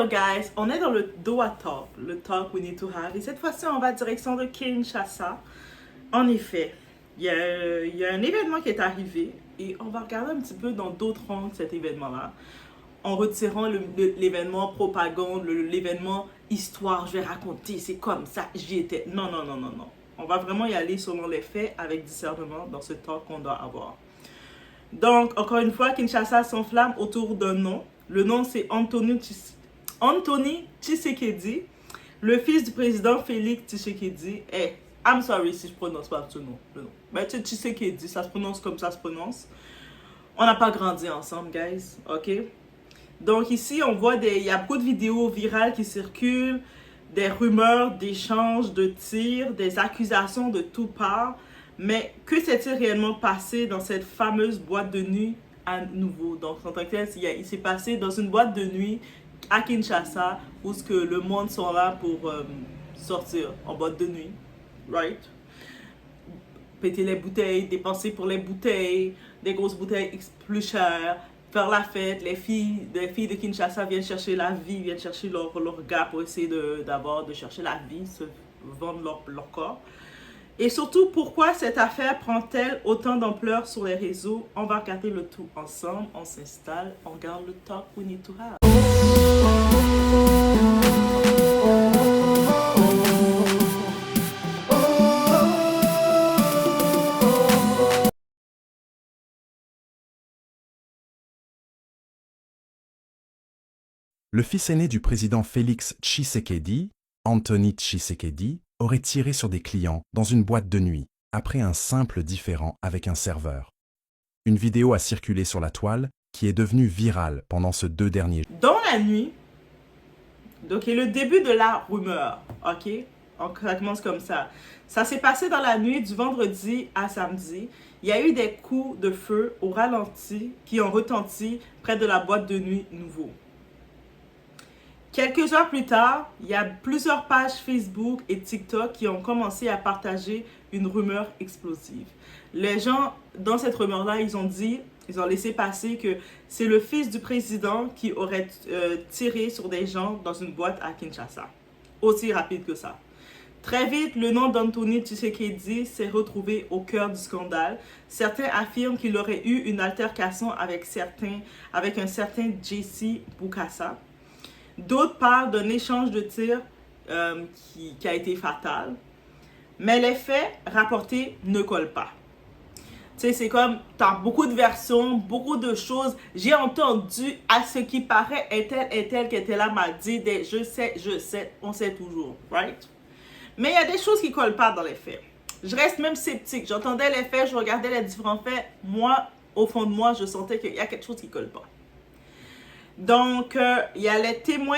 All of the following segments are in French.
Hello guys, on est dans le Doha Talk, le talk we need to have. Et cette fois-ci, on va direction de Kinshasa. En effet, il y a un événement qui est arrivé et on va regarder un petit peu dans d'autres angles cet événement-là. En retirant l'événement propagande, l'événement histoire, je vais raconter, c'est comme ça, j'y étais. Non, non, non, non, non. On va vraiment y aller selon les faits avec discernement dans ce talk qu'on doit avoir. Donc, encore une fois, Kinshasa s'enflamme autour d'un nom. Le nom, c'est Anthony Tshisekedi, le fils du président Félix Tshisekedi. Hey, I'm sorry si je prononce pas ce nom. Le nom. Mais Tshisekedi, ça se prononce comme ça se prononce. On n'a pas grandi ensemble, guys. OK? Donc ici, on voit il y a beaucoup de vidéos virales qui circulent, des rumeurs d'échanges de tirs, des accusations de toutes parts. Mais que s'est-il réellement passé dans cette fameuse boîte de nuit à nouveau? Donc, en tant que tel, il s'est passé dans une boîte de nuit à Kinshasa où que le monde sont là pour sortir en boîte de nuit, right? Péter les bouteilles, dépenser pour les bouteilles, des grosses bouteilles plus chères, faire la fête. Les filles de Kinshasa viennent chercher la vie, viennent chercher leur gars pour essayer de chercher la vie, se vendre leur corps. Et surtout, pourquoi cette affaire prend-elle autant d'ampleur sur les réseaux? On va regarder le tout ensemble, on s'installe, on regarde le talk we need to have. Le fils aîné du président Félix Tshisekedi, Anthony Tshisekedi, aurait tiré sur des clients dans une boîte de nuit, après un simple différend avec un serveur. Une vidéo a circulé sur la toile qui est devenue virale pendant ces 2 derniers jours. Dans la nuit, donc le début de la rumeur, ok? Ça commence comme ça. Ça s'est passé dans la nuit du vendredi à samedi. Il y a eu des coups de feu au ralenti qui ont retenti près de la boîte de nuit nouveau. Quelques heures plus tard, il y a plusieurs pages Facebook et TikTok qui ont commencé à partager une rumeur explosive. Les gens, dans cette rumeur-là, ils ont laissé passer que c'est le fils du président qui aurait tiré sur des gens dans une boîte à Kinshasa. Aussi rapide que ça. Très vite, le nom d'Anthony Tshisekedi s'est retrouvé au cœur du scandale. Certains affirment qu'il aurait eu une altercation avec un certain JC Bukasa. D'autres parlent d'un échange de tirs qui a été fatal. Mais les faits rapportés ne collent pas. Tu sais, c'est comme, tu as beaucoup de versions, beaucoup de choses. J'ai entendu, à ce qui paraît, un tel qui était là m'a dit, je sais, on sait toujours, right? Mais il y a des choses qui ne collent pas dans les faits. Je reste même sceptique. J'entendais les faits, je regardais les différents faits. Moi, au fond de moi, je sentais qu'il y a quelque chose qui ne colle pas. Donc, il y a les témoins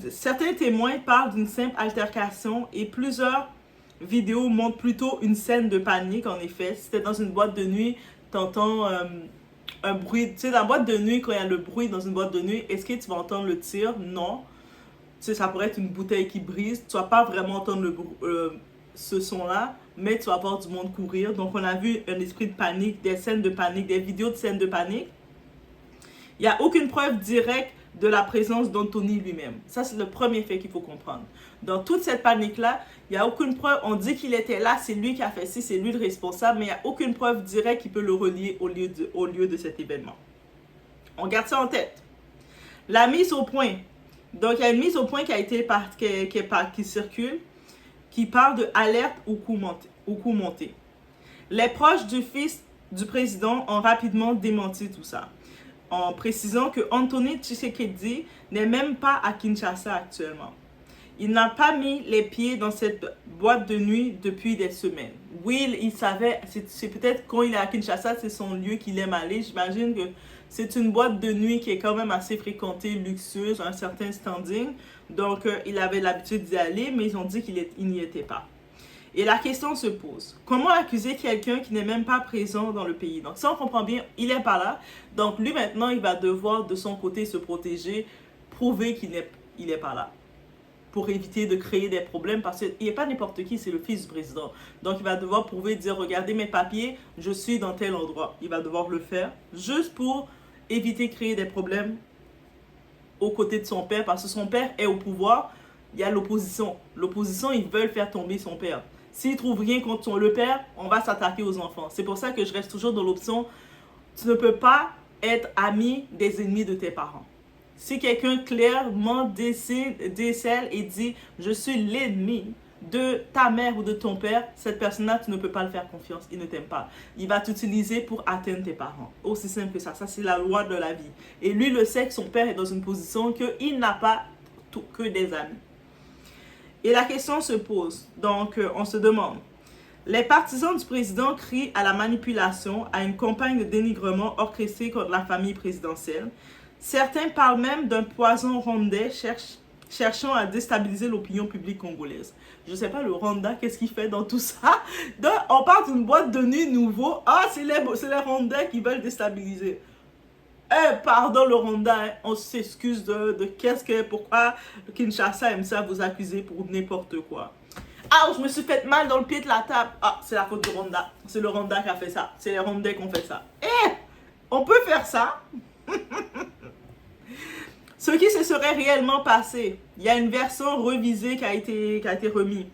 certains témoins parlent d'une simple altercation et plusieurs vidéos montrent plutôt une scène de panique. En effet, si tu es dans une boîte de nuit, tu entends un bruit. Tu sais, dans la boîte de nuit, quand il y a le bruit dans une boîte de nuit, est-ce que tu vas entendre le tir? Non. Tu sais, ça pourrait être une bouteille qui brise. Tu ne vas pas vraiment entendre ce son-là, mais tu vas voir du monde courir. Donc, on a vu un esprit de panique, des scènes de panique, des vidéos de scènes de panique. Il n'y a aucune preuve directe de la présence d'Anthony lui-même. Ça, c'est le premier fait qu'il faut comprendre. Dans toute cette panique-là, il n'y a aucune preuve. On dit qu'il était là, c'est lui qui a fait ci, c'est lui le responsable, mais il n'y a aucune preuve directe qui peut le relier au lieu de cet événement. On garde ça en tête. La mise au point. Donc, il y a une mise au point qui circule, qui parle de alerte au coup monté. Les proches du fils du président ont rapidement démenti tout ça, en précisant que Anthony Tshisekedi n'est même pas à Kinshasa actuellement. Il n'a pas mis les pieds dans cette boîte de nuit depuis des semaines. Oui, il savait, c'est peut-être quand il est à Kinshasa, c'est son lieu qu'il aime aller. J'imagine que c'est une boîte de nuit qui est quand même assez fréquentée, luxueuse, un certain standing. Donc, il avait l'habitude d'y aller, mais ils ont dit qu'il n'y était pas. Et la question se pose, comment accuser quelqu'un qui n'est même pas présent dans le pays? Donc ça, on comprend bien, il n'est pas là. Donc lui, maintenant, il va devoir de son côté se protéger, prouver qu'il n'est pas là, pour éviter de créer des problèmes, parce qu'il n'est pas n'importe qui, c'est le fils du président. Donc il va devoir prouver, dire, regardez mes papiers, je suis dans tel endroit. Il va devoir le faire, juste pour éviter de créer des problèmes aux côtés de son père parce que son père est au pouvoir. Il y a l'opposition. L'opposition, ils veulent faire tomber son père. S'ils trouvent rien contre le père, on va s'attaquer aux enfants. C'est pour ça que je reste toujours dans l'option, tu ne peux pas être ami des ennemis de tes parents. Si quelqu'un clairement décèle et dit « Je suis l'ennemi de ta mère ou de ton père », cette personne-là, tu ne peux pas le faire confiance. Il ne t'aime pas. Il va t'utiliser pour atteindre tes parents. Aussi simple que ça. Ça, c'est la loi de la vie. Et lui, le sait que son père est dans une position qu'il n'a pas que des amis. Et la question se pose. Donc, on se demande. Les partisans du président crient à la manipulation, à une campagne de dénigrement orchestrée contre la famille présidentielle. Certains parlent même d'un poison rwandais cherchant à déstabiliser l'opinion publique congolaise. Je ne sais pas le Rwanda, qu'est-ce qu'il fait dans tout ça. Donc, on parle d'une boîte de nuit nouveau. Ah, c'est les Rwandais qui veulent déstabiliser. Pardon le Rwanda, hein, on s'excuse de pourquoi Kinshasa aime ça vous accuser pour n'importe quoi. Ah, je me suis fait mal dans le pied de la table. Ah, c'est la faute du Rwanda. C'est le Rwanda qui a fait ça. C'est les Rwandais qui ont fait ça. On peut faire ça. Ce qui se serait réellement passé, il y a une version revisée qui a été remise.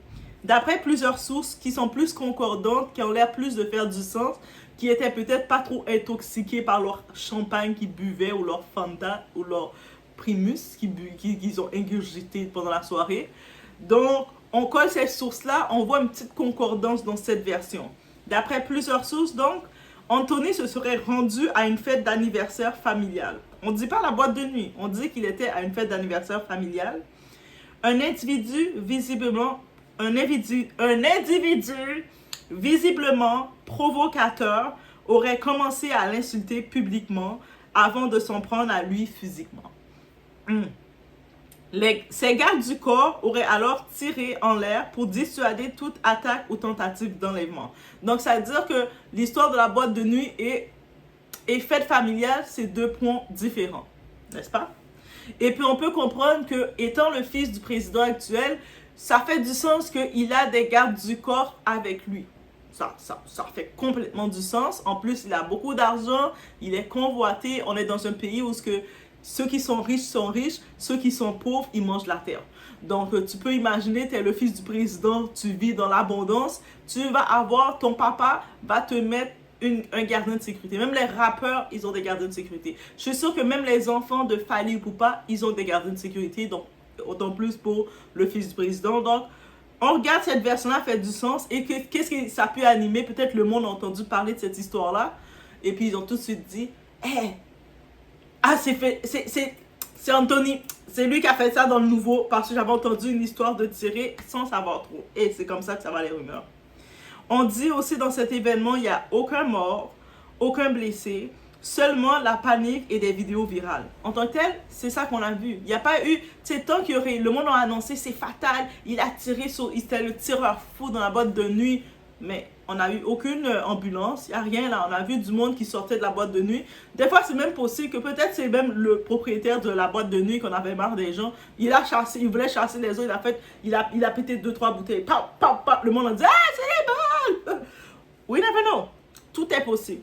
D'après plusieurs sources qui sont plus concordantes, qui ont l'air plus de faire du sens, qui étaient peut-être pas trop intoxiqués par leur champagne qu'ils buvaient ou leur Fanta ou leur Primus qu'ils ont ingurgité pendant la soirée. Donc, on colle ces sources-là, on voit une petite concordance dans cette version. D'après plusieurs sources, donc, Anthony se serait rendu à une fête d'anniversaire familiale. On ne dit pas la boîte de nuit, on dit qu'il était à une fête d'anniversaire familiale. Un individu visiblement provocateur aurait commencé à l'insulter publiquement avant de s'en prendre à lui physiquement. Ces gardes du corps auraient alors tiré en l'air pour dissuader toute attaque ou tentative d'enlèvement. Donc, ça veut dire que l'histoire de la boîte de nuit et fête familiale, c'est deux points différents, n'est-ce pas? Et puis, on peut comprendre que, étant le fils du président actuel, ça fait du sens qu'il a des gardes du corps avec lui. Ça fait complètement du sens. En plus, il a beaucoup d'argent, il est convoité. On est dans un pays où ceux qui sont riches, ceux qui sont pauvres, ils mangent la terre. Donc, tu peux imaginer, tu es le fils du président, tu vis dans l'abondance, tu vas avoir, ton papa va te mettre un gardien de sécurité. Même les rappeurs, ils ont des gardiens de sécurité. Je suis sûre que même les enfants de Fally Ipupa, ils ont des gardiens de sécurité, donc autant plus pour le fils du président. Donc, on regarde cette version-là, fait du sens. Et qu'est-ce que ça peut animer? Peut-être le monde a entendu parler de cette histoire-là. Et puis, ils ont tout de suite dit, c'est Anthony. C'est lui qui a fait ça dans le nouveau. Parce que j'avais entendu une histoire de tirer sans savoir trop. Et c'est comme ça que ça va les rumeurs. On dit aussi dans cet événement, il n'y a aucun mort, aucun blessé. Seulement la panique et des vidéos virales. En tant que tel, c'est ça qu'on a vu. Il n'y a pas eu, tu sais, tant qu'il y aurait, le monde a annoncé c'est fatal, il a tiré il était le tireur fou dans la boîte de nuit, mais on n'a eu aucune ambulance, il n'y a rien là, on a vu du monde qui sortait de la boîte de nuit. Des fois, c'est même possible que peut-être c'est même le propriétaire de la boîte de nuit qu'on avait marre des gens, il voulait chasser les autres, il a pété 2-3 bouteilles, pop, pop, pop, le monde a dit, c'est les balles! We never know, tout est possible.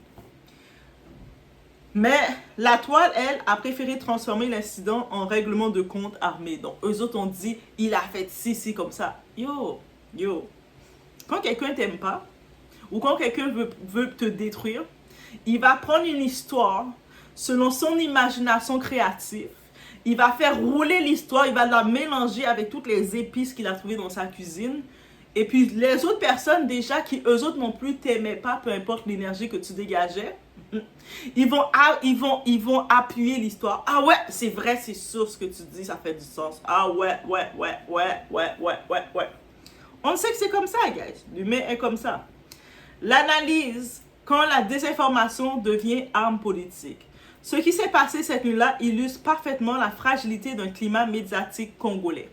Mais la toile, elle, a préféré transformer l'incident en règlement de compte armé. Donc, eux autres ont dit, il a fait ci, comme ça. Yo. Quand quelqu'un t'aime pas, ou quand quelqu'un veut te détruire, il va prendre une histoire selon son imagination créative. Il va faire rouler l'histoire, il va la mélanger avec toutes les épices qu'il a trouvées dans sa cuisine. Et puis, les autres personnes, déjà, qui eux autres non plus t'aimaient pas, peu importe l'énergie que tu dégageais, ils vont appuyer l'histoire. Ah ouais, c'est vrai, c'est sûr ce que tu dis, ça fait du sens. Ah ouais. On sait que c'est comme ça, guys. L'humain est comme ça. L'analyse, quand la désinformation devient arme politique. Ce qui s'est passé cette nuit-là illustre parfaitement la fragilité d'un climat médiatique congolais.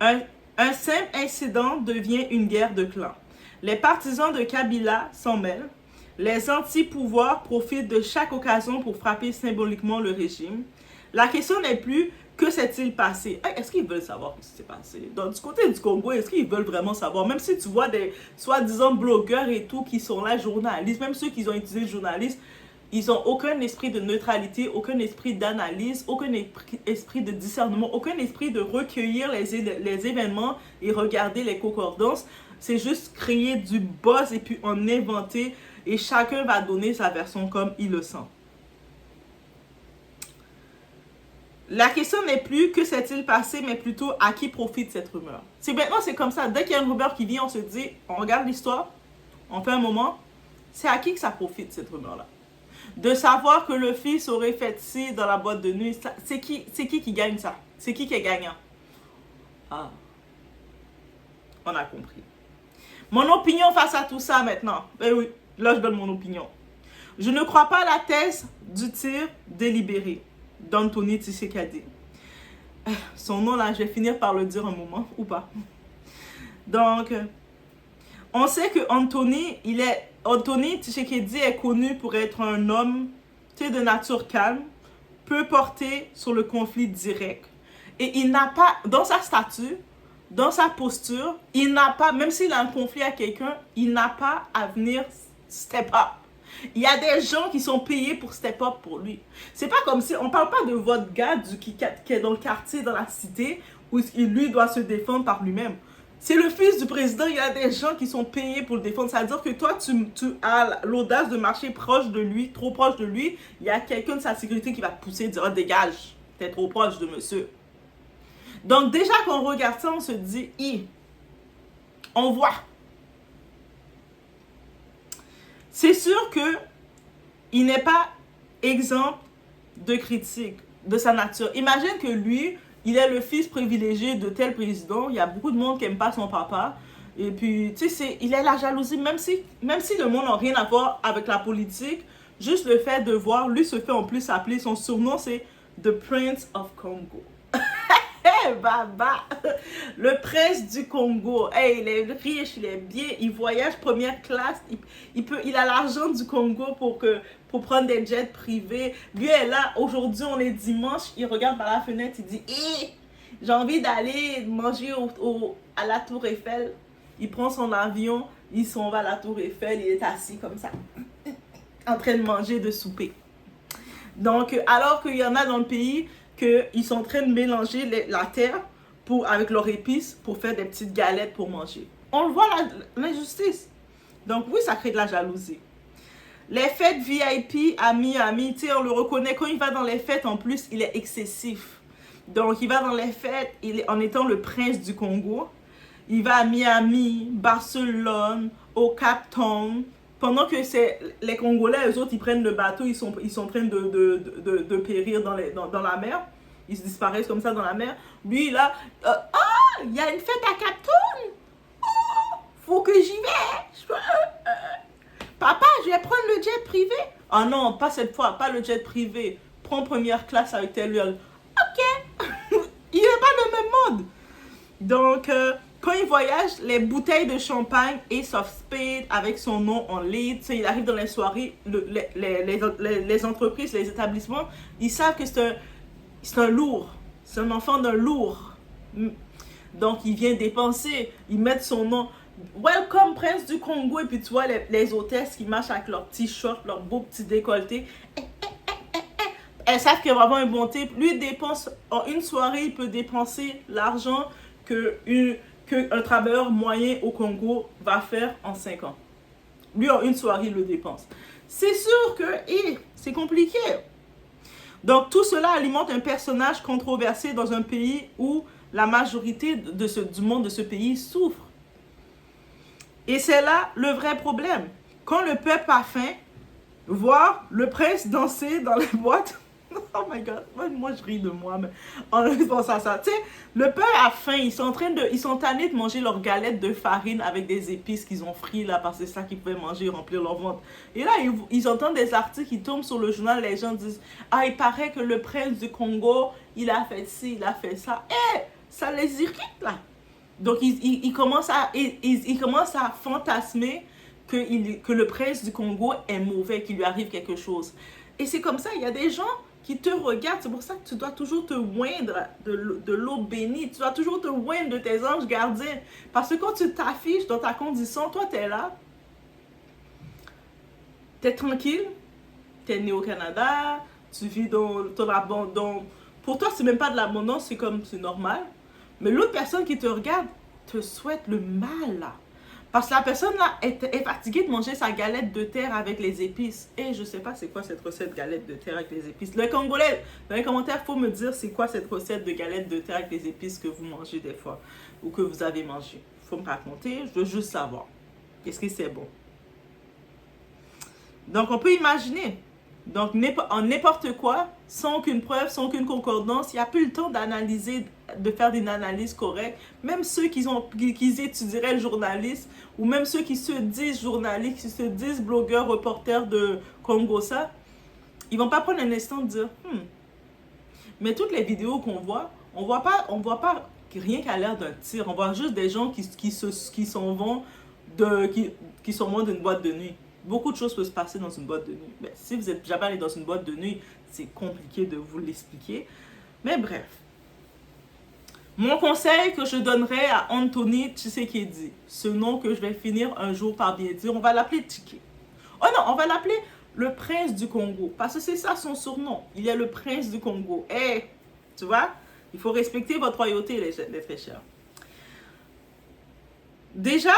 Un simple incident devient une guerre de clans. Les partisans de Kabila s'en mêlent. Les anti-pouvoirs profitent de chaque occasion pour frapper symboliquement le régime. La question n'est plus que s'est-il passé. Est-ce qu'ils veulent savoir ce qui s'est passé? Du côté du Congo, est-ce qu'ils veulent vraiment savoir? Même si tu vois des soi-disant blogueurs et tout qui sont là, journalistes, même ceux qui ont utilisé le journaliste, Ils n'ont aucun esprit de neutralité, aucun esprit d'analyse, aucun esprit de discernement, aucun esprit de recueillir les événements et regarder les concordances. C'est juste créer du buzz et puis en inventer et chacun va donner sa version comme il le sent. La question n'est plus que s'est-il passé, mais plutôt à qui profite cette rumeur. Maintenant, c'est comme ça. Dès qu'il y a une rumeur qui vient, on se dit, on regarde l'histoire, on fait un moment, c'est à qui que ça profite cette rumeur-là? De savoir que le fils aurait fait ci dans la boîte de nuit, c'est qui gagne ça? C'est qui est gagnant? Ah, on a compris. Mon opinion face à tout ça maintenant. Ben oui, là je donne mon opinion. Je ne crois pas à la thèse du tir délibéré d'Anthony Tshisekedi. Son nom là, je vais finir par le dire un moment, ou pas. Donc, on sait que Anthony Tshisekedi est connu pour être un homme de nature calme, peu porté sur le conflit direct. Et il n'a pas, dans sa statue, dans sa posture, il n'a pas, même s'il a un conflit avec quelqu'un, il n'a pas à venir step up. Il y a des gens qui sont payés pour step up pour lui. C'est pas comme si, on parle pas de votre gars qui est dans le quartier, dans la cité, où lui doit se défendre par lui-même. C'est le fils du président, il y a des gens qui sont payés pour le défendre. C'est-à-dire que toi, tu as l'audace de marcher proche de lui, trop proche de lui. Il y a quelqu'un de sa sécurité qui va te pousser et dire, oh, dégage, t'es trop proche de monsieur. Donc déjà, quand on regarde ça, on se dit, on voit. C'est sûr que il n'est pas exempt de critique de sa nature. Imagine que lui, il est le fils privilégié de tel président. Il y a beaucoup de monde qui n'aime pas son papa. Et puis, tu sais, il est la jalousie. Même si le monde n'a rien à voir avec la politique, juste le fait de voir, lui se fait en plus appeler, son surnom c'est The Prince of Congo. Hey, baba! Le prince du Congo. Hey, il est riche, il est bien, il voyage première classe. Il a l'argent du Congo pour prendre des jets privés. Lui est là, aujourd'hui on est dimanche, il regarde par la fenêtre, il dit j'ai envie d'aller manger à la Tour Eiffel. Il prend son avion, il s'en va à la Tour Eiffel, il est assis comme ça, en train de manger, de souper. Donc, alors qu'il y en a dans le pays qu'ils sont en train de mélanger la terre avec leurs épices pour faire des petites galettes pour manger. On le voit, l'injustice. Donc oui, ça crée de la jalousie. Les fêtes VIP à Miami, tu sais, on le reconnaît. Quand il va dans les fêtes, en plus, il est excessif. Donc, il va dans les fêtes en étant le prince du Congo. Il va à Miami, Barcelone, au Cap Town. Pendant que les Congolais, eux autres, ils prennent le bateau, ils sont en train de périr dans la mer. Ils se disparaissent comme ça dans la mer. Lui, là, il y a une fête à Cap Town. Oh, faut que j'y vais. Papa, je vais prendre le jet privé. Ah non, pas cette fois, pas le jet privé. Prends première classe avec tel. Ok. Il n'est pas le même mode. Donc, quand il voyage, les bouteilles de champagne Ace of Spades avec son nom en lead, il arrive dans les soirées, les entreprises, les établissements, ils savent que c'est un lourd. C'est un enfant d'un lourd. Donc, il vient dépenser. Ils mettent son nom. Welcome, prince du Congo. Et puis, tu vois les hôtesses qui marchent avec leurs petits shorts, leurs beaux petits décolletés. Elles savent qu'elles vont avoir un bon type. Lui, dépense en une soirée, il peut dépenser l'argent qu'un travailleur moyen au Congo va faire en 5 ans. Lui, en une soirée, il le dépense. C'est sûr que c'est compliqué. Donc, tout cela alimente un personnage controversé dans un pays où la majorité du monde de ce pays souffre. Et c'est là le vrai problème. Quand le peuple a faim, voir le prince danser dans les boîtes, oh my god, moi je ris de moi, mais en pensant à ça, tu sais, le peuple a faim, ils sont tannés de manger leurs galettes de farine avec des épices qu'ils ont frites là, parce que c'est ça qu'ils pouvaient manger, remplir leur ventre. Et là, ils entendent des articles qui tombent sur le journal, les gens disent, il paraît que le prince du Congo, il a fait ci, il a fait ça. Ça les irrite là. Donc, ils commencent à fantasmer que le prince du Congo est mauvais, qu'il lui arrive quelque chose. Et c'est comme ça, il y a des gens qui te regardent. C'est pour ça que tu dois toujours te oindre de l'eau bénie. Tu dois toujours te oindre de tes anges gardiens. Parce que quand tu t'affiches dans ta condition, toi, tu es là. Tu es tranquille. Tu es né au Canada, tu vis dans ton abandon. Pour toi, c'est même pas de l'abondance, c'est comme, c'est normal. Mais l'autre personne qui te regarde te souhaite le mal, là. Parce que la personne là est fatiguée de manger sa galette de terre avec les épices. Et je sais pas c'est quoi cette recette galette de terre avec les épices. Les Congolais, dans les commentaires, faut me dire c'est quoi cette recette de galette de terre avec les épices que vous mangez des fois. Ou que vous avez mangé. Faut me raconter, je veux juste savoir. Est-ce que c'est bon? Donc on peut imaginer. Donc en n'importe quoi, sans aucune preuve, sans aucune concordance, il n'y a plus le temps d'analyser, de faire une analyse correcte. Même ceux qui étudieraient le journaliste, ou même ceux qui se disent journalistes, qui se disent blogueurs, reporters de Congo, ça, ils vont pas prendre un instant de dire, mais toutes les vidéos qu'on voit, on voit pas rien qu'à l'air d'un tir. On voit juste des gens qui s'en vont d'une boîte de nuit. Beaucoup de choses peuvent se passer dans une boîte de nuit. Mais si vous n'êtes jamais allé dans une boîte de nuit, c'est compliqué de vous l'expliquer. Mais bref. Mon conseil que je donnerais à Anthony Tshisekedi, ce nom que je vais finir un jour par bien dire, on va l'appeler Tchiki. Oh non, on va l'appeler le prince du Congo. Parce que c'est ça son surnom. Il est le prince du Congo. Eh, tu vois, il faut respecter votre royauté, les très chers. Déjà,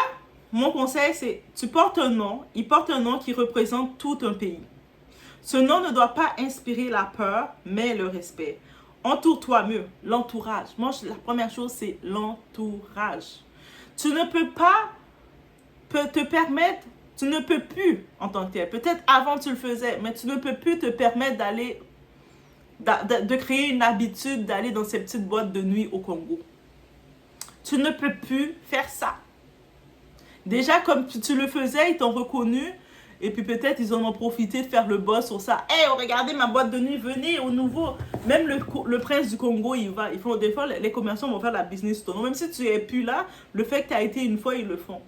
mon conseil, c'est, tu portes un nom, il porte un nom qui représente tout un pays. Ce nom ne doit pas inspirer la peur, mais le respect. Entoure-toi mieux, l'entourage. Moi, la première chose, c'est l'entourage. Tu ne peux pas te permettre, tu ne peux plus en tant que tel. Peut-être avant tu le faisais, mais tu ne peux plus te permettre de créer une habitude d'aller dans ces petites boîtes de nuit au Congo. Tu ne peux plus faire ça. Déjà, comme tu le faisais, ils t'ont reconnu. Et puis peut-être ils en ont profité de faire le boss sur ça. Hey, regardez ma boîte de nuit, venez au nouveau. Même le prince du Congo, il va. Des fois, les commerçants vont faire la business sur ton nom. Même si tu n'es plus là, le fait que tu as été une fois, ils le font.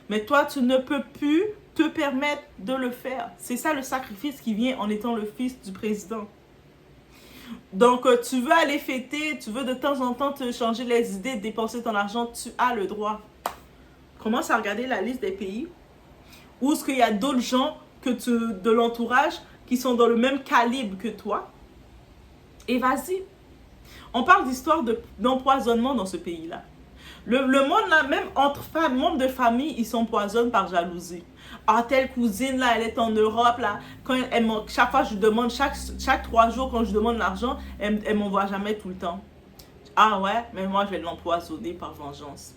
Mais toi, tu ne peux plus te permettre de le faire. C'est ça le sacrifice qui vient en étant le fils du président. Donc, tu veux aller fêter, tu veux de temps en temps te changer les idées, dépenser ton argent, tu as le droit. Commence à regarder la liste des pays où est-ce qu'il y a d'autres gens de l'entourage qui sont dans le même calibre que toi. Et vas-y. On parle d'histoire d'empoisonnement dans ce pays-là. Le monde, là, même entre membres de famille, ils s'empoisonnent par jalousie. Ah, telle cousine, là, elle est en Europe, là. Chaque fois, je demande, chaque 3 jours, quand je demande l'argent, elle ne m'envoie jamais tout le temps. Ah ouais, mais moi, je vais l'empoisonner par vengeance.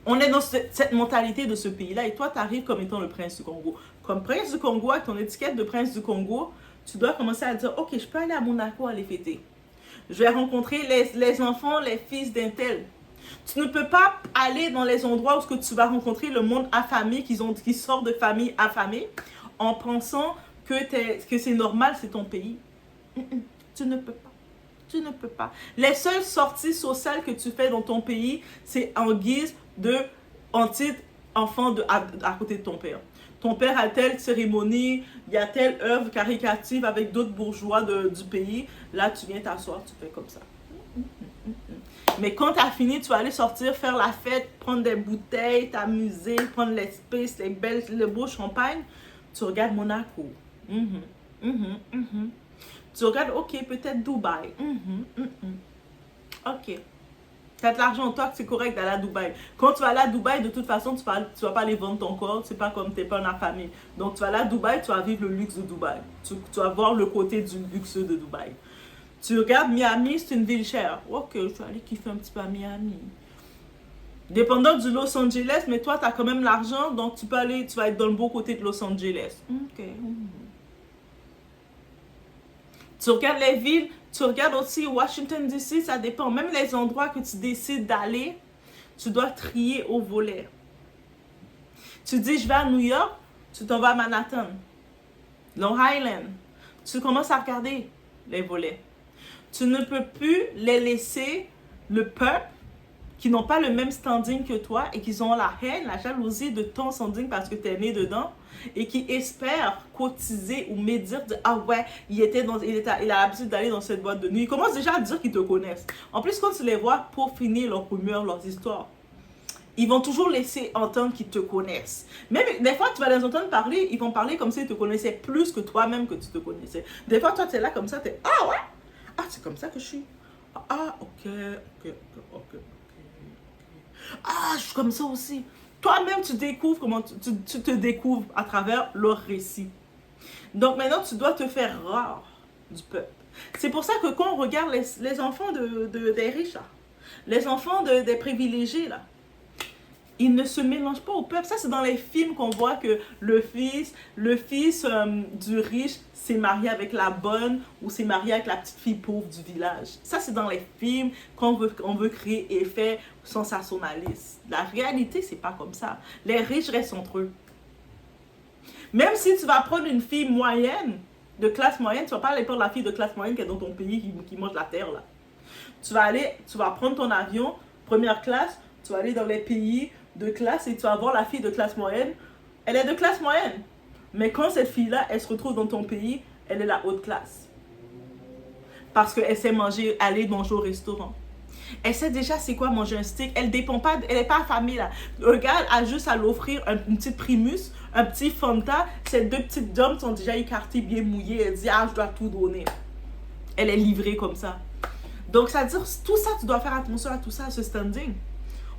On est dans cette mentalité de ce pays-là et toi, tu arrives comme étant le prince du Congo. Comme prince du Congo, avec ton étiquette de prince du Congo, tu dois commencer à dire, ok, je peux aller à Monaco aller fêter. Je vais rencontrer les enfants, les fils d'un tel. Tu ne peux pas aller dans les endroits où tu vas rencontrer le monde affamé, qui sort de famille affamée, en pensant que c'est normal, c'est ton pays. Tu ne peux pas. Tu ne peux pas. Les seules sorties sociales que tu fais dans ton pays, c'est en guise en titre enfant à côté de ton père. Ton père a telle cérémonie, il y a telle œuvre caricative avec d'autres bourgeois du pays. Là, tu viens t'asseoir, tu fais comme ça. Mais quand tu as fini, tu vas aller sortir, faire la fête, prendre des bouteilles, t'amuser, prendre l'espace, le beau champagne. Tu regardes Monaco. Tu regardes, ok, peut-être Dubaï. Ok. Tu as de l'argent, toi, c'est correct d'aller à Dubaï. Quand tu vas aller à Dubaï, de toute façon, tu vas pas aller vendre ton corps. C'est pas comme tu n'es pas en affamé. Donc, tu vas aller à Dubaï, tu vas vivre le luxe de Dubaï. Tu vas voir le côté du luxe de Dubaï. Tu regardes Miami, c'est une ville chère. Ok, je vais aller kiffer un petit peu à Miami. Dépendant du Los Angeles, mais toi, tu as quand même l'argent, donc tu vas être dans le beau côté de Los Angeles. Ok. Tu regardes les villes, tu regardes aussi Washington DC, ça dépend. Même les endroits que tu décides d'aller, tu dois trier au volet. Tu dis, je vais à New York, tu t'en vas à Manhattan, Long Island. Tu commences à regarder les volets. Tu ne peux plus les laisser, le peuple, qui n'ont pas le même standing que toi et qui ont la haine, la jalousie de ton standing parce que tu es né dedans et qui espèrent cotiser ou médire de ah ouais, il a l'habitude d'aller dans cette boîte de nuit. Ils commencent déjà à dire qu'ils te connaissent. En plus, quand tu les vois pour finir leurs rumeurs, leurs histoires, ils vont toujours laisser entendre qu'ils te connaissent. Même des fois, tu vas les entendre parler, ils vont parler comme s'ils te connaissaient plus que toi-même que tu te connaissais. Des fois, toi, tu es là comme ça, tu es, ah ouais, ah, c'est comme ça que je suis. Ah, ok. Ah, je suis comme ça aussi. Toi-même, tu découvres comment tu te découvres à travers leur récit. Donc maintenant, tu dois te faire rare du peuple. C'est pour ça que quand on regarde les enfants des riches, là, les enfants des privilégiés, là, ils ne se mélangent pas au peuple. Ça, c'est dans les films qu'on voit que le fils du riche s'est marié avec la bonne ou s'est marié avec la petite fille pauvre du village. Ça, c'est dans les films qu'on veut créer effet sensationnaliste. La réalité, c'est pas comme ça. Les riches restent entre eux. Même si tu vas prendre une fille moyenne, de classe moyenne, tu vas pas aller prendre la fille de classe moyenne qui est dans ton pays, qui mange la terre, là. Tu vas prendre ton avion, première classe, tu vas aller dans les pays de classe et tu vas voir la fille de classe moyenne. Elle est de classe moyenne. Mais quand cette fille-là, elle se retrouve dans ton pays, elle est la haute classe. Parce qu'elle sait aller manger au restaurant. Elle sait déjà c'est quoi manger un steak. Elle dépend pas, elle n'est pas affamée là. Le gars a juste à l'offrir une petite Primus, un petit Fanta. Ces deux petites dames sont déjà écartées, bien mouillées. Elle dit, ah, je dois tout donner. Elle est livrée comme ça. Donc, ça veut dire, tout ça, tu dois faire attention à tout ça, à ce standing.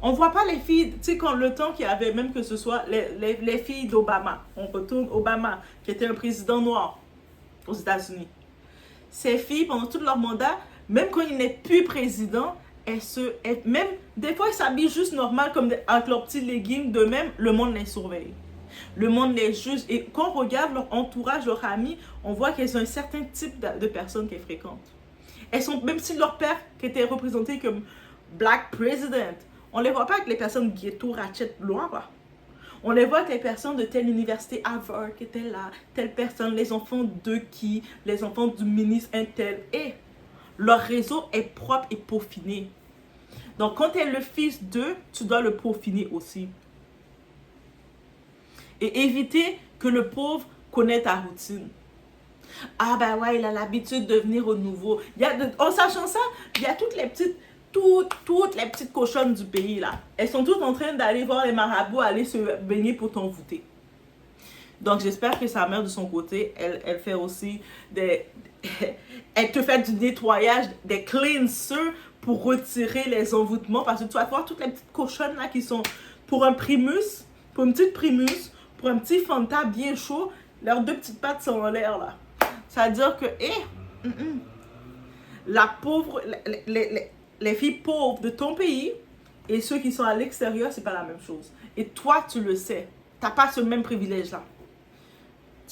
On ne voit pas les filles, tu sais, quand le temps qu'il y avait, même que ce soit les filles d'Obama. On retourne Obama, qui était un président noir aux États-Unis. Ces filles, pendant tout leur mandat, même quand il n'est plus président, même des fois, elles s'habillent juste normal, comme avec leurs petits leggings. De même, le monde les surveille. Le monde les juge. Et quand on regarde leur entourage, leurs amis, on voit qu'elles ont un certain type de personnes qu'elles fréquentent. Elles sont, même si leur père qui était représenté comme Black President, on les voit pas avec les personnes ghetto, ratchet, loin, quoi. On les voit avec les personnes de telle université Harvard qui étaient là, telle personne, les enfants de qui, les enfants du ministre un tel. Et leur réseau est propre et peaufiné. Donc, quand tu es le fils d'eux, tu dois le peaufiner aussi. Et éviter que le pauvre connaisse ta routine. Ah ben ouais, il a l'habitude de venir au nouveau. En sachant ça, il y a toutes les petites cochonnes du pays là. Elles sont toutes en train d'aller voir les marabouts, aller se baigner pour t'envoûter. Donc j'espère que sa mère de son côté, elle fait aussi elle te fait du nettoyage, des cleansers pour retirer les envoûtements. Parce que tu vas voir toutes les petites cochonnes là qui sont pour un Primus, pour une petite Primus, pour un petit Fanta bien chaud, leurs deux petites pattes sont en l'air là. Ça veut dire que, la pauvre, les filles pauvres de ton pays et ceux qui sont à l'extérieur, c'est pas la même chose. Et toi, tu le sais. T'as pas ce même privilège-là.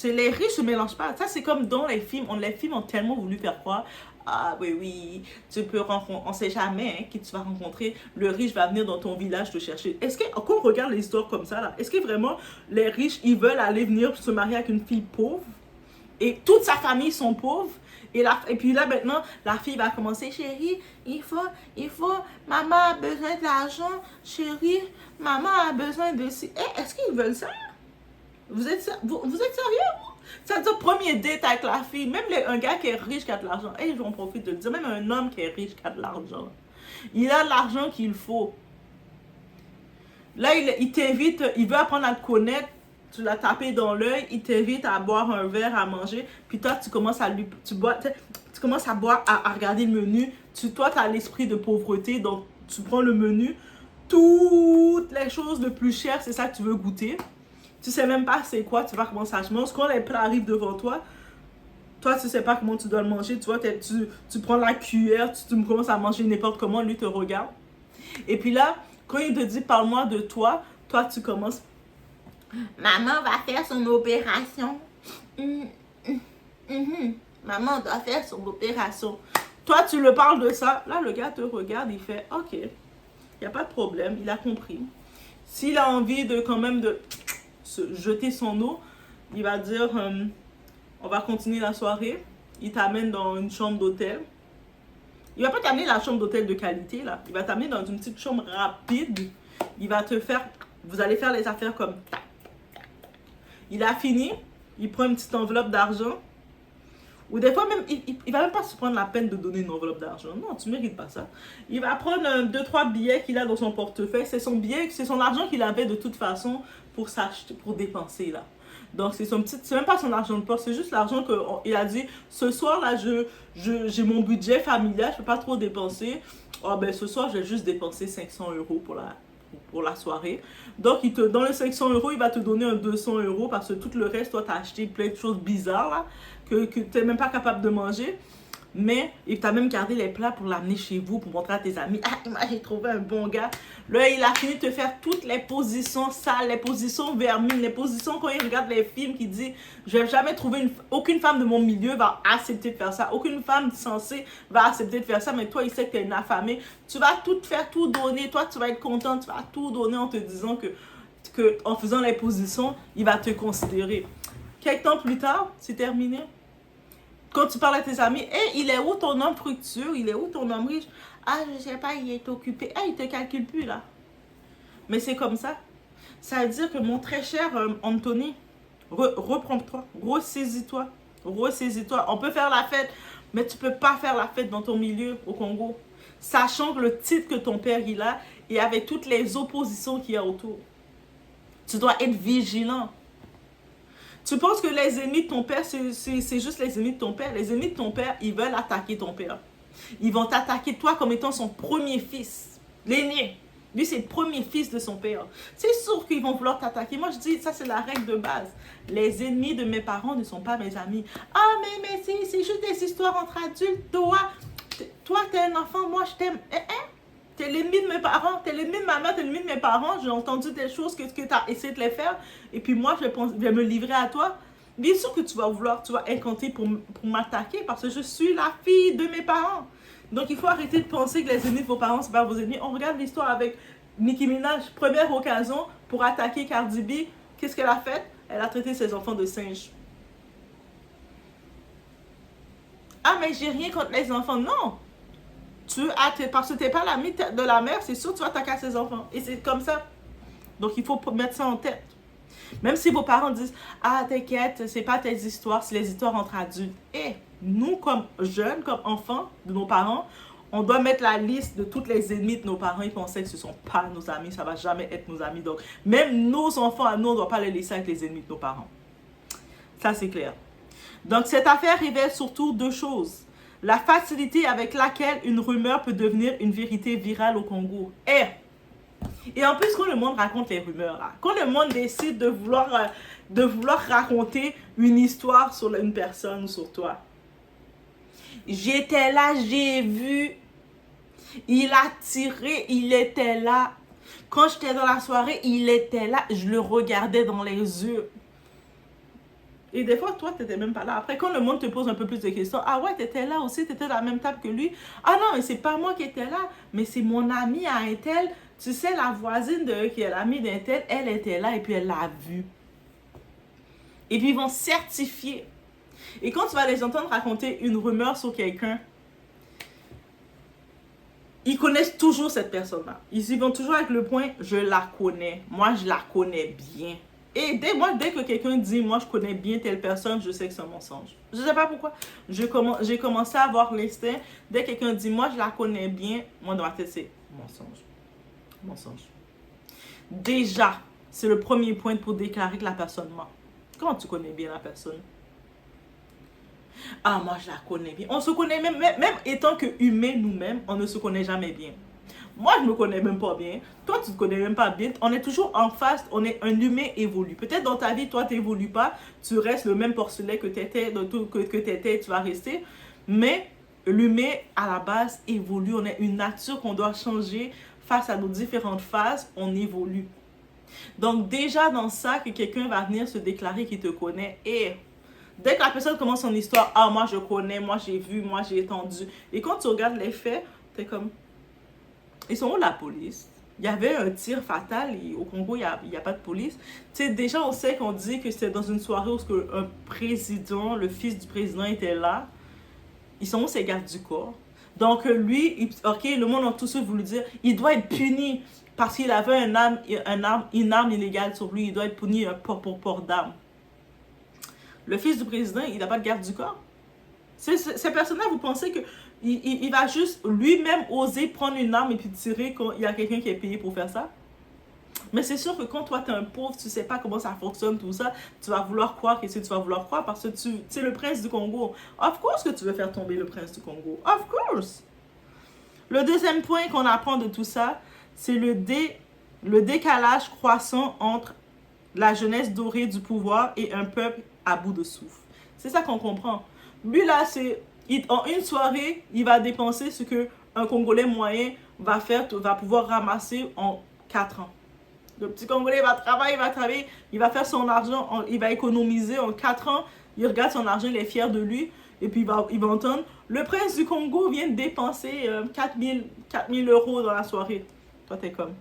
Les riches ne se mélangent pas. Ça, c'est comme dans les films. Les films ont tellement voulu faire croire, ah oui, tu peux rencontrer, on sait jamais hein, qui tu vas rencontrer. Le riche va venir dans ton village te chercher. Est-ce que, quand on regarde les histoires comme ça, là, est-ce que vraiment les riches, ils veulent aller venir se marier avec une fille pauvre? Et toute sa famille sont pauvres. Et puis là, maintenant, la fille va commencer. Chérie, il faut, maman a besoin d'argent. Chérie, maman a besoin de... est-ce qu'ils veulent ça? Vous êtes sérieux? Ça veut dire premier date avec la fille. Même un gars qui est riche qui a de l'argent. J'en profite de le dire. Même un homme qui est riche qui a de l'argent. Il a l'argent qu'il faut. Là, il t'invite, il veut apprendre à te connaître. Tu l'as tapé dans l'œil, il t'invite à boire un verre, à manger, puis toi, tu commences à boire, à regarder le menu. Toi, tu as l'esprit de pauvreté, donc tu prends le menu. Toutes les choses les plus chères, c'est ça que tu veux goûter. Tu sais même pas c'est quoi, tu vois comment ça se mange. Quand les plats arrivent devant toi, tu sais pas comment tu dois le manger. Tu vois, tu prends la cuillère, tu commences à manger n'importe comment, lui te regarde. Et puis là, quand il te dit, parle-moi de toi, tu commences... Maman va faire son opération. Maman doit faire son opération. Toi, tu le parles de ça. Là, le gars te regarde, il fait, ok, il n'y a pas de problème, il a compris. S'il a envie de quand même de se jeter son eau, il va dire, on va continuer la soirée. Il t'amène dans une chambre d'hôtel. Il va pas t'amener la chambre d'hôtel de qualité, là. Il va t'amener dans une petite chambre rapide. Il va te faire, vous allez faire les affaires comme ça. Il a fini, il prend une petite enveloppe d'argent. Ou des fois même, il va même pas se prendre la peine de donner une enveloppe d'argent. Non, tu mérites pas ça. Il va prendre 2-3 billets qu'il a dans son portefeuille. C'est son billet, c'est son argent qu'il avait de toute façon pour s'acheter, pour dépenser là. Donc c'est c'est même pas son argent de poche, c'est juste l'argent qu'il a dit, ce soir là, j'ai mon budget familial, je peux pas trop dépenser. Oh ben ce soir, je vais juste dépenser 500 € pour la soirée. Donc dans les 500 €, il va te donner un 200 € parce que tout le reste, toi, tu as acheté plein de choses bizarres là, que tu n'es même pas capable de manger. Mais il t'a même gardé les plats pour l'amener chez vous, pour montrer à tes amis. Ah, moi j'ai trouvé un bon gars. Là, il a fini de te faire toutes les positions sales, les positions vermines, les positions quand il regarde les films qui dit je vais jamais trouver aucune femme de mon milieu va accepter de faire ça. Aucune femme censée va accepter de faire ça. Mais toi, il sait que tu es une affamée. Tu vas tout faire, tout donner. Toi, tu vas être content. Tu vas tout donner en te disant que en faisant les positions, il va te considérer. Quelques temps plus tard, c'est terminé. Quand tu parles à tes amis, hey, il est où ton homme fructueux? Il est où ton homme riche? Ah, je sais pas, il est occupé. Ah, il te calcule plus là. Mais c'est comme ça. Ça veut dire que mon très cher Anthony, reprends-toi, ressaisis-toi, ressaisis-toi. On peut faire la fête, mais tu peux pas faire la fête dans ton milieu au Congo. Sachant que le titre que ton père il a et avec toutes les oppositions qu'il y a autour. Tu dois être vigilant. Tu penses que les ennemis de ton père, c'est juste les ennemis de ton père. Les ennemis de ton père, ils veulent attaquer ton père. Ils vont t'attaquer toi comme étant son premier fils. L'aîné. Lui, c'est le premier fils de son père. C'est sûr qu'ils vont vouloir t'attaquer. Moi, je dis, ça, c'est la règle de base. Les ennemis de mes parents ne sont pas mes amis. Ah, mais c'est juste des histoires entre adultes. Toi, t'es un enfant, moi, je t'aime. T'es l'ennemi de mes parents, t'es l'ennemi de ma mère, t'es l'ennemi de mes parents. J'ai entendu des choses que tu as essayé de les faire. Et puis moi, je vais me livrer à toi. Bien sûr que tu vas incanter pour m'attaquer parce que je suis la fille de mes parents. Donc, il faut arrêter de penser que les ennemis de vos parents, c'est pas vos ennemis. On regarde l'histoire avec Nicki Minaj. Première occasion pour attaquer Cardi B. Qu'est-ce qu'elle a fait? Elle a traité ses enfants de singes. Ah, mais j'ai rien contre les enfants. Non! Parce que tu n'es pas l'ami de la mère, c'est sûr que tu vas attaquer ses enfants. Et c'est comme ça. Donc, il faut mettre ça en tête. Même si vos parents disent « Ah, t'inquiète, c'est pas tes histoires, c'est les histoires entre adultes. » Et nous, comme jeunes, comme enfants de nos parents, on doit mettre la liste de tous les ennemis de nos parents. Ils pensaient que ce ne sont pas nos amis, ça ne va jamais être nos amis. Donc, même nos enfants à nous, on ne doit pas les laisser avec les ennemis de nos parents. Ça, c'est clair. Donc, cette affaire révèle surtout deux choses. La facilité avec laquelle une rumeur peut devenir une vérité virale au Congo. Et en plus, quand le monde raconte les rumeurs, là, quand le monde décide de vouloir raconter une histoire sur une personne ou sur toi. J'étais là, j'ai vu. Il a tiré, il était là. Quand j'étais dans la soirée, il était là. Je le regardais dans les yeux. Et des fois, toi, tu n'étais même pas là. Après, quand le monde te pose un peu plus de questions, ah ouais, tu étais là aussi, tu étais à la même table que lui. Ah non, mais c'est pas moi qui étais là, mais c'est mon amie à un tel. Tu sais, la voisine qui est l'amie d'un tel, elle était là et puis elle l'a vu. Et puis, ils vont certifier. Et quand tu vas les entendre raconter une rumeur sur quelqu'un, ils connaissent toujours cette personne-là. Ils y vont toujours avec le point, je la connais. Moi, je la connais bien. Et dès que quelqu'un dit, moi, je connais bien telle personne, je sais que c'est un mensonge. Je ne sais pas pourquoi. J'ai commencé à avoir l'instinct. Dès que quelqu'un dit, moi, je la connais bien, moi, dans ma tête, c'est mensonge. Mensonge. Déjà, c'est le premier point pour déclarer que la personne ment. Comment tu connais bien la personne? Ah, moi, je la connais bien. On se connaît même étant que humains nous-mêmes, on ne se connaît jamais bien. Moi, je me connais même pas bien. Toi, tu te connais même pas bien. On est toujours en face. Un humain évolue. Peut-être dans ta vie, toi, tu n'évolues pas. Tu restes le même porcelet que tu étais, tu vas rester. Mais l'humain, à la base, évolue. On a une nature qu'on doit changer face à nos différentes phases. On évolue. Donc, déjà dans ça, que quelqu'un va venir se déclarer qu'il te connaît. Et dès que la personne commence son histoire, ah, moi, je connais, moi, j'ai vu, moi, j'ai entendu. Et quand tu regardes les faits, tu es comme... Ils sont où la police? Il y avait un tir fatal. Au Congo, il n'y a pas de police. Tu sais, déjà, on sait qu'on dit que c'était dans une soirée où un président, le fils du président était là. Ils sont où ces gardes du corps? Donc, lui, ok, le monde a tout de suite voulu dire, il doit être puni parce qu'il avait une arme illégale sur lui. Il doit être puni pour port d'arme. Le fils du président, il n'a pas de garde du corps. Ces personnes-là, vous pensez que il va juste lui-même oser prendre une arme et puis tirer quand il y a quelqu'un qui est payé pour faire ça? Mais c'est sûr que quand toi, tu es un pauvre, tu sais pas comment ça fonctionne, tout ça, tu vas vouloir croire, qu'est-ce que tu vas vouloir croire parce que c'est le prince du Congo. Of course que tu veux faire tomber le prince du Congo. Of course. Le deuxième point qu'on apprend de tout ça, c'est le décalage croissant entre la jeunesse dorée du pouvoir et un peuple à bout de souffle. C'est ça qu'on comprend. Lui là, en une soirée, il va dépenser ce que un Congolais moyen va pouvoir ramasser en 4 ans. Le petit Congolais va travailler, il va faire son argent, il va économiser en 4 ans, il regarde son argent, il est fier de lui, et puis il va entendre, le prince du Congo vient de dépenser 4 000 euros dans la soirée. Toi, t'es comme...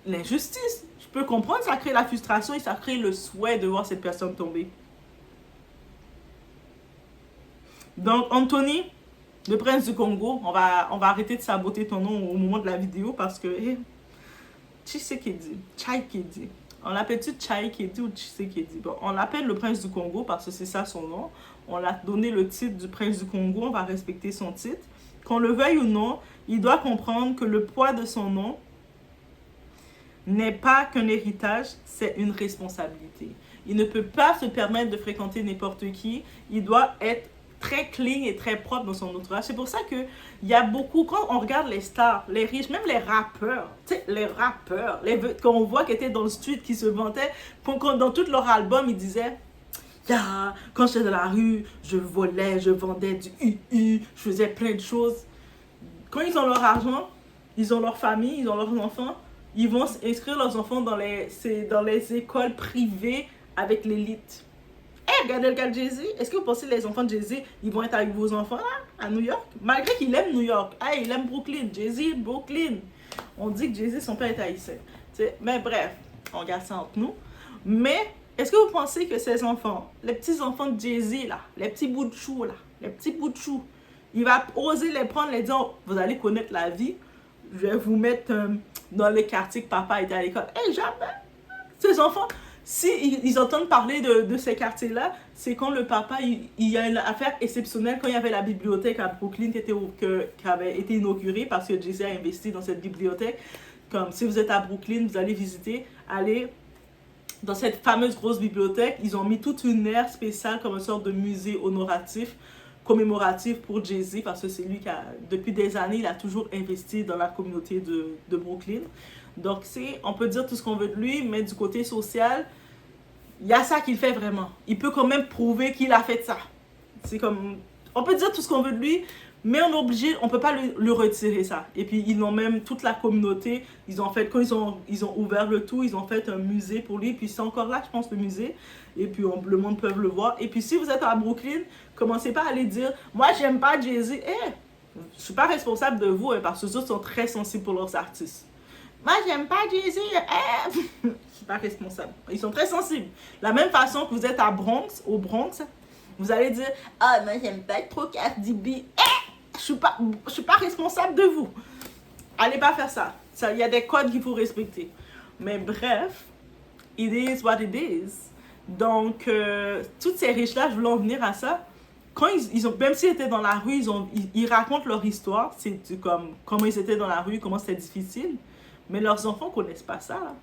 L'injustice. Je peux comprendre, ça crée la frustration et ça crée le souhait de voir cette personne tomber. Donc, Anthony, le prince du Congo, on va arrêter de saboter ton nom au moment de la vidéo parce que... Tshisekedi. On l'appelle-tu Tshisekedi ou Tshisekedi? Bon, on l'appelle le prince du Congo parce que c'est ça son nom. On l'a donné le titre du prince du Congo, on va respecter son titre. Qu'on le veuille ou non, il doit comprendre que le poids de son nom n'est pas qu'un héritage, c'est une responsabilité. Il ne peut pas se permettre de fréquenter n'importe qui. Il doit être très clean et très propre dans son entourage. C'est pour ça qu'il y a beaucoup, quand on regarde les stars, les riches, même les rappeurs, tu sais, les rappeurs, quand on voit qu'ils étaient dans le street, qui se vantaient, dans tout leur album, ils disaient quand j'étais dans la rue, je volais, je vendais du UU, je faisais plein de choses. Quand ils ont leur argent, ils ont leur famille, ils ont leurs enfants, ils vont inscrire leurs enfants dans les écoles privées avec l'élite. Regardez le cas de Jay-Z. Est-ce que vous pensez que les enfants de Jay-Z, ils vont être avec vos enfants là, à New York? Malgré qu'il aime New York. Il aime Brooklyn. Jay-Z, Brooklyn. On dit que Jay-Z, son père est haïtien. Mais bref, on garde ça entre nous. Mais, est-ce que vous pensez que ces enfants, les petits enfants de Jay-Z là, les petits bouts de chou là, il va oser les prendre, les dire, vous allez connaître la vie. Je vais vous mettre dans les quartiers que papa était à l'école. Jamais. Ces enfants... Si ils entendent parler de ces quartiers-là, c'est quand le papa, il y a une affaire exceptionnelle, quand il y avait la bibliothèque à Brooklyn qui avait été inaugurée parce que Jay-Z a investi dans cette bibliothèque. Comme si vous êtes à Brooklyn, vous allez visiter, allez dans cette fameuse grosse bibliothèque. Ils ont mis toute une aire spéciale comme une sorte de musée honoratif, commémoratif pour Jay-Z parce que c'est lui qui a, depuis des années, il a toujours investi dans la communauté de Brooklyn. Donc, on peut dire tout ce qu'on veut de lui, mais du côté social, il y a ça qu'il fait vraiment. Il peut quand même prouver qu'il a fait ça. C'est comme... On peut dire tout ce qu'on veut de lui, mais on est obligé, on ne peut pas lui retirer ça. Et puis, ils ont même toute la communauté. Ils ont fait, quand ils ont ouvert le tout, ils ont fait un musée pour lui. Puis, c'est encore là, je pense, le musée. Et puis, le monde peut le voir. Et puis, si vous êtes à Brooklyn, commencez pas à aller dire, moi, j'aime pas Jay-Z. Je suis pas responsable de vous, parce que les autres sont très sensibles pour leurs artistes. Moi, j'aime pas Jay-Z. Je suis pas responsable. Ils sont très sensibles. La même façon que vous êtes au Bronx, vous allez dire, moi, j'aime pas trop Cardi B. Je suis pas responsable de vous. Allez pas faire ça. Il y a des codes qu'il faut respecter. Mais bref, it is what it is. Donc, toutes ces riches-là, je voulais en venir à ça. Quand même s'ils étaient dans la rue, ils racontent leur histoire. C'est comme comment ils étaient dans la rue, comment c'était difficile. Mais leurs enfants ne connaissent pas ça. Là.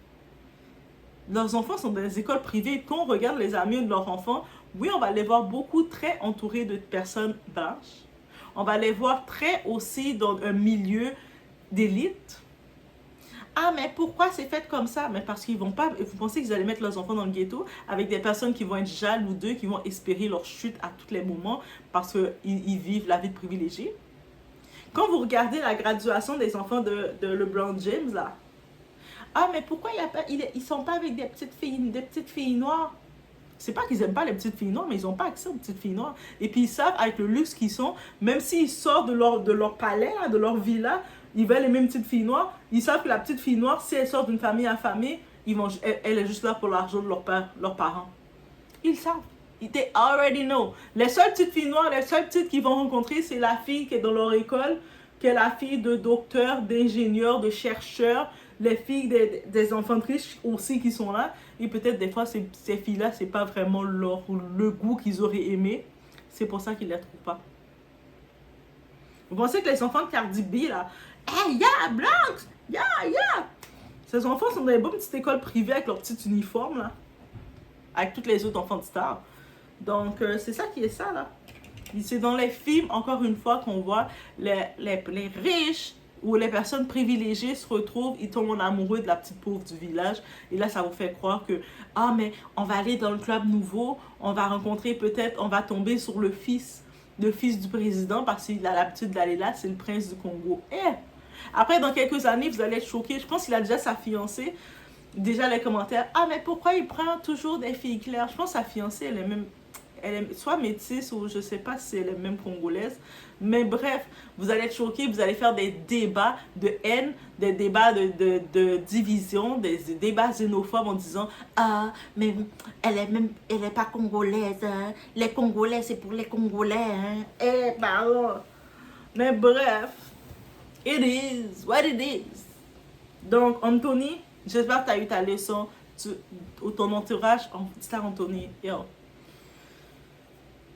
Leurs enfants sont dans des écoles privées. Quand on regarde les amis de leurs enfants, oui, on va les voir beaucoup très entourés de personnes blanches. On va les voir très aussi dans un milieu d'élite. Mais pourquoi c'est fait comme ça? Mais parce qu'ils vont pas... Vous pensez qu'ils allaient mettre leurs enfants dans le ghetto avec des personnes qui vont être jaloux d'eux, qui vont espérer leur chute à tous les moments parce qu'ils vivent la vie de privilégiés? Quand vous regardez la graduation des enfants de LeBron James, là, mais pourquoi ils sont pas avec des petites filles noires? C'est pas qu'ils aiment pas les petites filles noires, mais ils ont pas accès aux petites filles noires. Et puis ils savent, avec le luxe qu'ils sont, même s'ils sortent de leur palais, là, de leur villa, ils veulent les mêmes petites filles noires, ils savent que la petite fille noire, si elle sort d'une famille affamée, elle est juste là pour l'argent de leurs parents. Ils savent. They already know. Les seules petites filles noires, les seules petites qu'ils vont rencontrer, c'est la fille qui est dans leur école, qui est la fille de docteurs, d'ingénieurs, de chercheurs, les filles des enfants de riches aussi qui sont là. Et peut-être des fois, ces filles-là, c'est pas vraiment le goût qu'ils auraient aimé. C'est pour ça qu'ils les trouvent pas. Vous pensez que les enfants de Cardi B, là, hey, yeah, Bronx, yeah, yeah. Ces enfants sont dans les bonnes petites écoles privées avec leur petit uniforme, là. Avec tous les autres enfants de stars. Donc, c'est ça qui est ça, là. C'est dans les films, encore une fois, qu'on voit les riches ou les personnes privilégiées se retrouvent, ils tombent en amoureux de la petite pauvre du village. Et là, ça vous fait croire que, ah, mais on va aller dans le club nouveau, on va rencontrer peut-être, on va tomber sur le fils du président parce qu'il a l'habitude d'aller là, c'est le prince du Congo. Et après, dans quelques années, vous allez être choqués. Je pense qu'il a déjà sa fiancée. Déjà, les commentaires, ah, mais pourquoi il prend toujours des filles claires? Je pense que sa fiancée, elle est soit métisse ou je sais pas si elle est même congolaise. Mais bref, vous allez être choqués, vous allez faire des débats de haine, des débats de division, des débats xénophobes en disant ah, mais elle est pas congolaise, hein. Les Congolais, c'est pour les Congolais, hein. Eh, pardon. Mais bref, it is what it is. Donc, Anthony, j'espère que tu as eu ta leçon. Ton entourage, dis à Anthony, yo,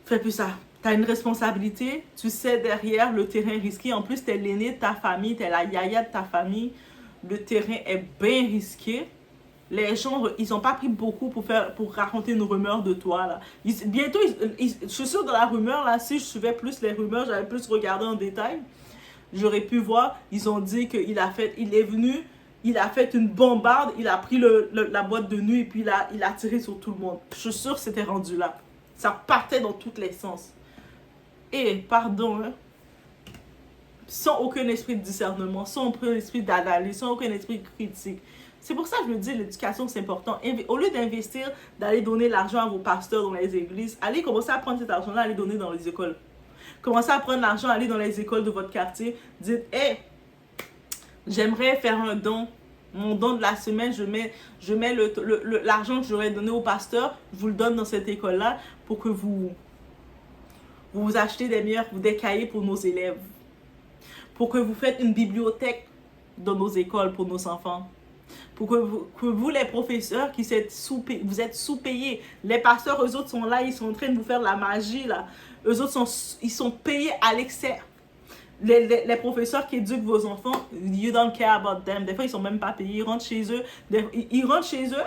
fais plus ça. Tu as une responsabilité. Tu sais derrière le terrain risqué. En plus, tu es l'aîné de ta famille. Tu es la yaya de ta famille. Le terrain est bien risqué. Les gens, ils n'ont pas pris beaucoup pour raconter une rumeur de toi. Là. Bientôt, je suis sûre dans la rumeur, là, si je suivais plus les rumeurs, j'avais plus regardé en détail. J'aurais pu voir, ils ont dit qu'il est venu, il a fait une bombarde, il a pris la boîte de nuit et puis il a tiré sur tout le monde. Je suis sûre que c'était rendu là. Ça partait dans tous les sens. Et, pardon, hein, sans aucun esprit de discernement, sans aucun esprit d'analyse, sans aucun esprit critique. C'est pour ça que je me dis l'éducation, c'est important. Au lieu d'investir, d'aller donner l'argent à vos pasteurs dans les églises, allez commencer à prendre cet argent-là, allez donner dans les écoles. Commencez à prendre l'argent, allez dans les écoles de votre quartier. Dites, hey, j'aimerais faire un don. Mon don de la semaine, je mets l'argent que j'aurais donné au pasteur, je vous le donne dans cette école-là pour que vous achetez des cahiers pour nos élèves. Pour que vous faites une bibliothèque dans nos écoles pour nos enfants. Pour que vous les professeurs, vous êtes sous-payés. Les pasteurs, eux autres sont là, ils sont en train de vous faire de la magie, là. Eux autres, ils sont payés à l'excès. Les professeurs qui éduquent vos enfants, you don't care about them. Des fois, ils sont même pas payés. Ils rentrent chez eux. Ils rentrent chez eux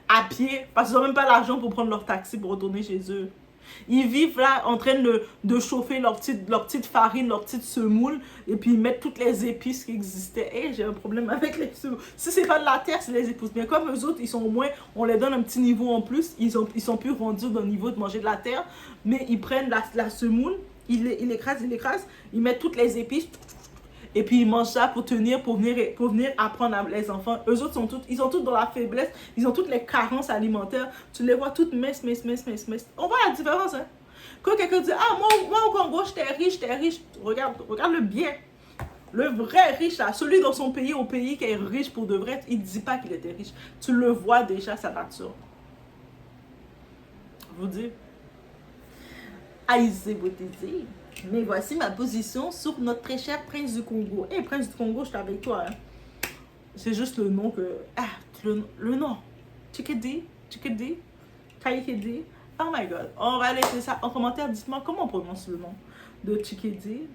à pied parce qu'ils n'ont même pas l'argent pour prendre leur taxi pour retourner chez eux. Ils vivent là en train de chauffer leur petite farine, leur petite semoule et puis ils mettent toutes les épices qui existaient. Hey, j'ai un problème avec les semoules. Si c'est pas de la terre, c'est les épices. Mais comme eux autres, ils sont au moins, on les donne un petit niveau en plus. Ils sont plus rendus dans le niveau de manger de la terre. Mais ils prennent la semoule, ils l'écrasent, ils mettent toutes les épices. Et puis ils mangent ça pour venir apprendre les enfants. Eux autres ils sont tous dans la faiblesse. Ils ont toutes les carences alimentaires. Tu les vois toutes minces. On voit la différence, hein. Quand quelqu'un dit, ah, moi au Congo, j'étais riche. Regarde le bien. Le vrai riche, là, celui dans son pays, au pays qui est riche pour de vrai, il ne dit pas qu'il était riche. Tu le vois déjà, sa nature. Je vous dis. Aïsé Botizé. Mais voici ma position sur notre très cher prince du Congo. Hey, prince du Congo, je suis avec toi. Hein. C'est juste le nom que... Ah, le nom. Tshisekedi. Tshisekedi. Oh my God. On va laisser ça en commentaire. Dites-moi comment on prononce le nom de Tshisekedi.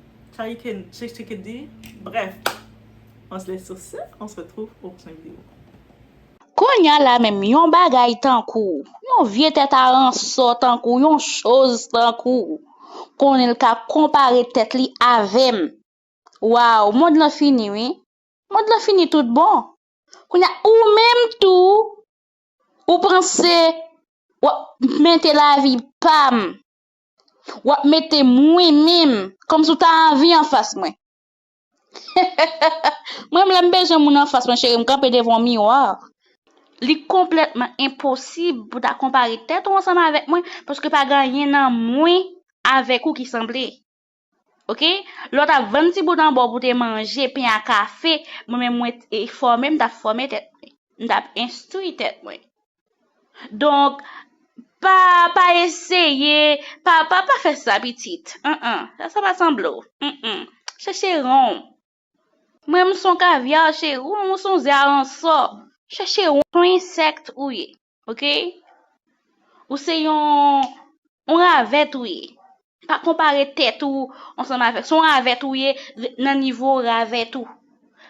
Tshisekedi. Bref. On se laisse sur ça. On se retrouve au prochain vidéo. Konya la même yon bagay tankou, yon vie tête à rançon tankou, yon chose tankou, qu'on el ka compare tête li avem. Wow, monde la fini, oui. Monde la fini tout bon. Konya ou même tout, ou pensez, ou mettez la vie pam, ou mettez moi même, comme si t'as envie en face moi. Moi, m'l'aime besoin mon en face, mon chéri, m'camper devant miroir. Li complètement impossible pour ta comparer tête ensemble avec moi parce que pas gagné nan moi avec ou qui semblait. OK? L'autre a 20 petits bouts en bord pour te manger pain à café, moi même moi formé m'ta formé tête. M'ta instruit tête moi. Donc pas essayer, pas faire ça petite. Ça va sembler. Chercher rond. Moi, son caviar chez ou moi son zéan ça. Chercher un insecte ou yé. OK? Ou c'est on ravet ou yé. Pas comparer tête ou ensemble avec son ravet ou yé nan niveau ravet ou.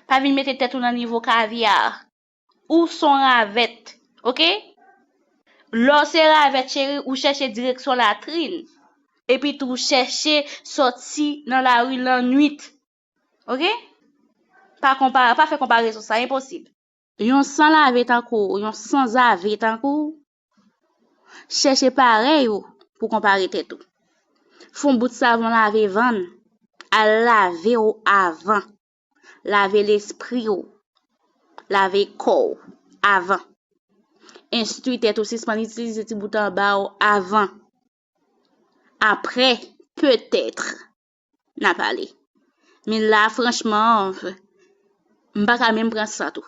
Pas venir mettre tête ou nan niveau caviar. Ou son ravet. OK? Lorsque ravet chéri ou chercher direction latrine. Et puis tout chercher sorti dans la rue la nuit. OK? Pas faire comparaison, ça impossible. Yon sans laver tan kou, yon sans laver tan kou. Chercher pareil ou pour comparer tête tout. Fon bout de savon laver van, à laver ou avant. Laver l'esprit ou, laver corps avant. Instruire tête aussi suspend utiliser petit bout en bas ou avant. Après, peut-être, n'a parlé. Mais là, franchement, m'pas ka même prendre ça tout.